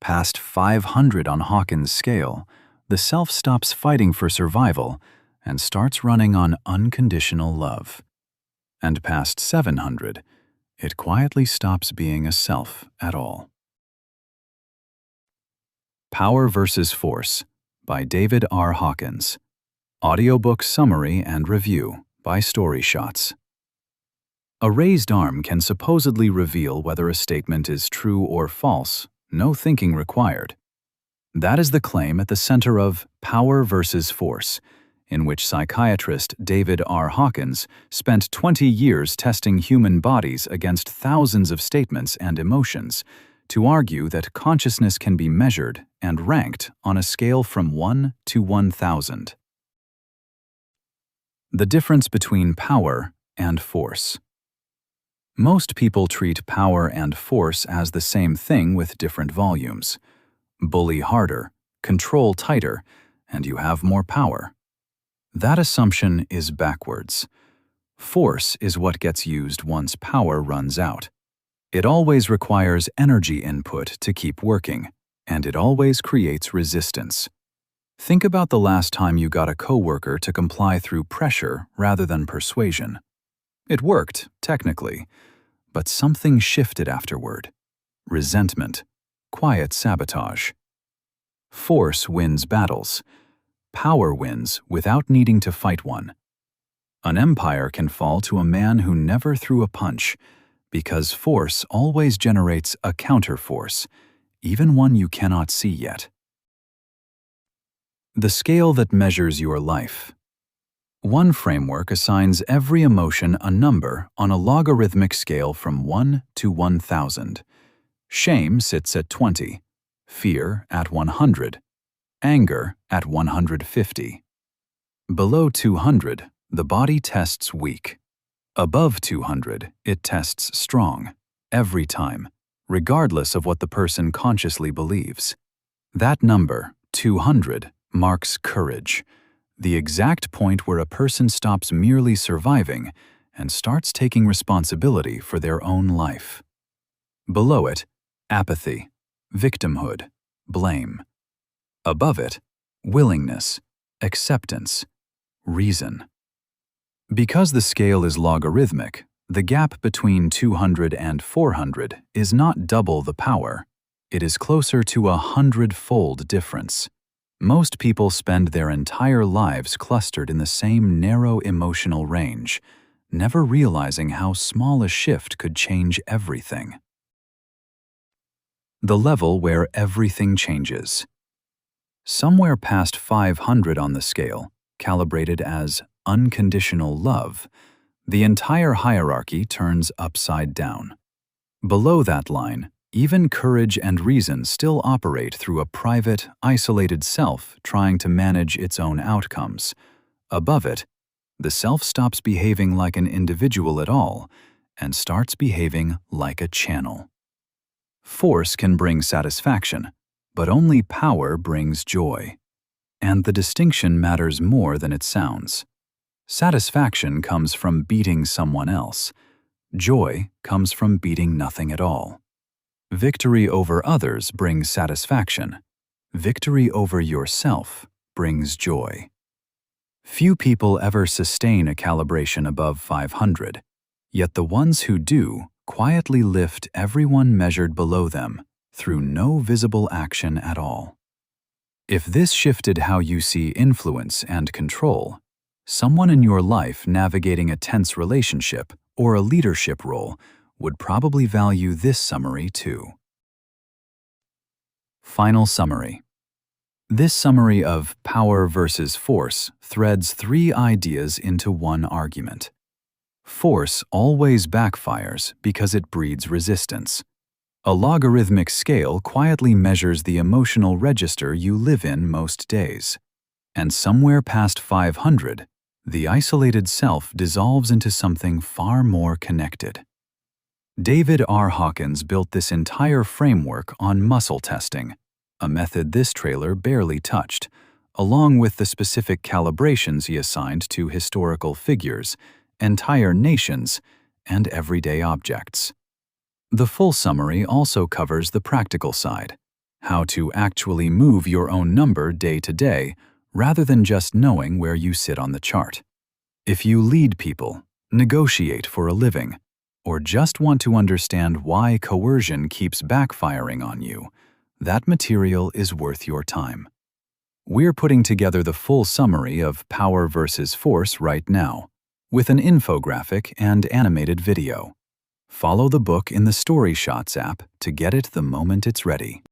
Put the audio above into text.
Past 500 on Hawkins' scale, the self stops fighting for survival and starts running on unconditional love. And past 700, it quietly stops being a self at all. Power versus Force by David R. Hawkins. Audiobook summary and review by StoryShots. A raised arm can supposedly reveal whether a statement is true or false, no thinking required. That is the claim at the center of Power versus Force, in which psychiatrist David R. Hawkins spent 20 years testing human bodies against thousands of statements and emotions to argue that consciousness can be measured and ranked on a scale from 1 to 1,000. The difference between power and force. Most people treat power and force as the same thing with different volumes. Bully harder, control tighter, and you have more power. That assumption is backwards. Force is what gets used once power runs out. It always requires energy input to keep working, and it always creates resistance. Think about the last time you got a coworker to comply through pressure rather than persuasion. It worked, technically, but something shifted afterward. Resentment, quiet sabotage. Force wins battles. Power wins without needing to fight one. An empire can fall to a man who never threw a punch, because force always generates a counterforce, even one you cannot see yet. The scale that measures your life. One framework assigns every emotion a number on a logarithmic scale from 1 to 1,000. Shame sits at 20, fear at 100, anger at 150. Below 200, the body tests weak. Above 200, it tests strong, every time, regardless of what the person consciously believes. That number, 200, marks courage, the exact point where a person stops merely surviving and starts taking responsibility for their own life. Below it, apathy, victimhood, blame. Above it, willingness, acceptance, reason. Because the scale is logarithmic, the gap between 200 and 400 is not double the power. It is closer to a 100-fold difference. Most people spend their entire lives clustered in the same narrow emotional range, never realizing how small a shift could change everything. The level where everything changes. Somewhere past 500 on the scale, calibrated as unconditional love, the entire hierarchy turns upside down. Below that line, even courage and reason still operate through a private, isolated self trying to manage its own outcomes. Above it, the self stops behaving like an individual at all and starts behaving like a channel. Force can bring satisfaction, but only power brings joy. And the distinction matters more than it sounds. Satisfaction comes from beating someone else. Joy comes from beating nothing at all. Victory over others brings satisfaction. Victory over yourself brings joy. Few people ever sustain a calibration above 500, yet the ones who do quietly lift everyone measured below them through no visible action at all. If this shifted how you see influence and control, someone in your life navigating a tense relationship or a leadership role would probably value this summary too. Final summary. This summary of power versus force threads 3 ideas into one argument. Force always backfires because it breeds resistance. A logarithmic scale quietly measures the emotional register you live in most days. And somewhere past 500, the isolated self dissolves into something far more connected. David R. Hawkins built this entire framework on muscle testing, a method this trailer barely touched, along with the specific calibrations he assigned to historical figures, entire nations, and everyday objects. The full summary also covers the practical side. how to actually move your own number day to day rather than just knowing where you sit on the chart. If you lead people, negotiate for a living, or just want to understand why coercion keeps backfiring on you, that material is worth your time. We're putting together the full summary of Power versus Force right now, with an infographic and animated video. Follow the book in the StoryShots app to get it the moment it's ready.